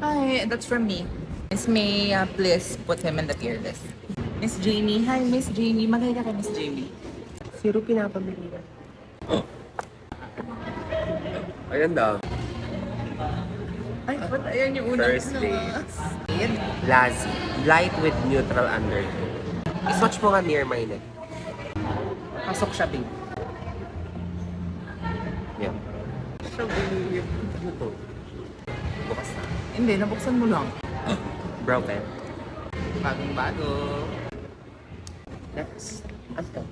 Hi, that's from me. Miss May, please put him in the tier list. Miss Jamie. Hi, Miss Jamie. Magay ka kay Miss Jamie. Zero pinapamili na. Ayan daw. Ay, ba't ayan yung unang First place. Lassie. Light with neutral undertone. I-swatch mo nga near my neck. Pasok siya, babe. Yan. Siya, babe. Ano to? Bukas na. Hindi, nabuksan mo lang. Brow pen. Bagong-bago. Next. Ano to?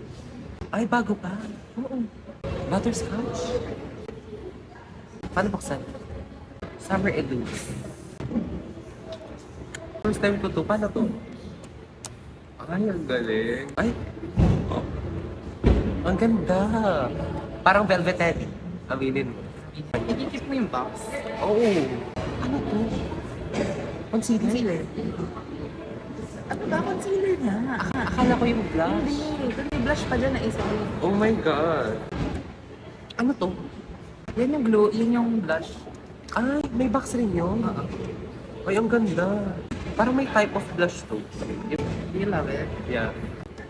Ay, bago pa. Oo. Butterscotch. Paano buksan? Summer Eludes. First time ko to. Paano to? Ay, ang galing. Ay. Oh. Ang ganda. Parang velvet teddy. Aminin mo. Ikikip mo yung box. Oo. Ano to? Concealer. Concealer. Ano ba? Concealer na. Akala ko yung blush. Hindi. May blush pa dyan na isa. Oh my God. Ano to? Yan yung glow. Yan yung blush. Ay, may box rin yun. Ay, ang ganda. Parang may type of blush to. You love it. Yeah.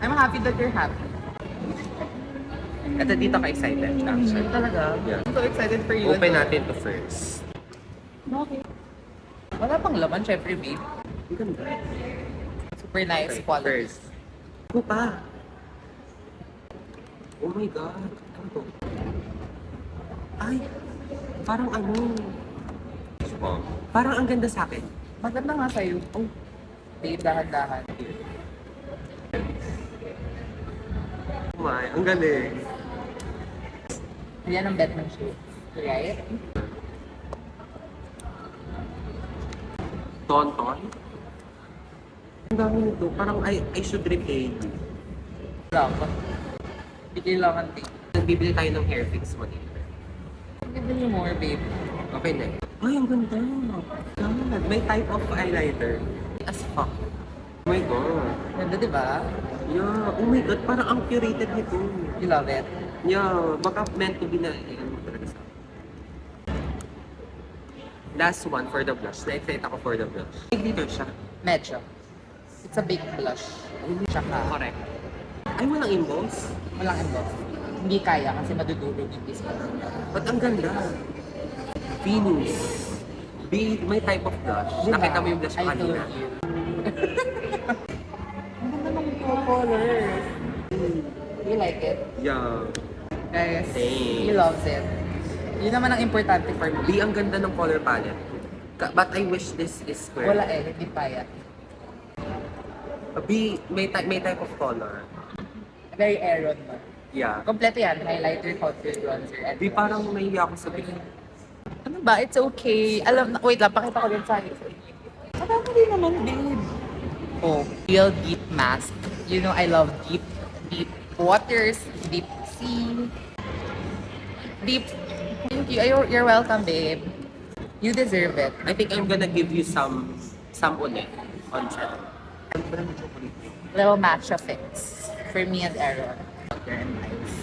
I'm happy that you're happy. At dito ka excited, actually. Talaga? Yeah. I'm so excited for you. Open natin to first. Okay. Wala pang laman, syempre, babe. Ang ganda. Super nice quality. First. Ano pa? Oh my God. Ano to? Ay, parang ano. Parang ang ganda sa akin. Maganda nga sa'yo. Oh. Babe, dahan-dahan. Oh my, ang galing. Yan ang Batman shade. Right? Tonton. Ang dami nito. Parang I should repay you. Wala ka. Hindi kailangan take. Nagbibili tayo ng hair fix mo dito. Give me more, babe. Okay na. Ay, ang ganda. God, may type of highlighter. As fuck. Oh my God. Ganda, di ba? Yeah. Oh my God, parang ang curated nito. You love it. Yeah, baka meant to be na, ano talaga sa last one for the blush. Na-excite ako for the blush. Dito siya. Medyo. It's a big blush. Tsaka, Correct. Ay, walang emboss. walang emboss. Hindi kaya kasi madudurog yung piece mo. Ba't ang ganda? Venus. May type of blush. Diba? Nakita mo yung blush ko I kanina. told you. Ang ganda ng colors. You like it? Yeah. Guys, Thanks. he loves it. Yun naman ang importante for me. Ang ganda ng color palette. But I wish this is square. Wala eh, hindi payat. May type of color. Very Aeron mo. Yeah. Kompleto yan. Highlighter, contour, bronzer, and Di parang nahiya ako sabihin. ano ba? It's okay. Alam na, wait lang, pakita ko din sa akin. Marami din naman, babe. Oh, real deep mask. You know, I love deep waters, deep sea, deep. Thank you. You're welcome, babe. You deserve it. I think I'm gonna give you some ulit on set. Little matcha fix for me and Aaron. Very nice.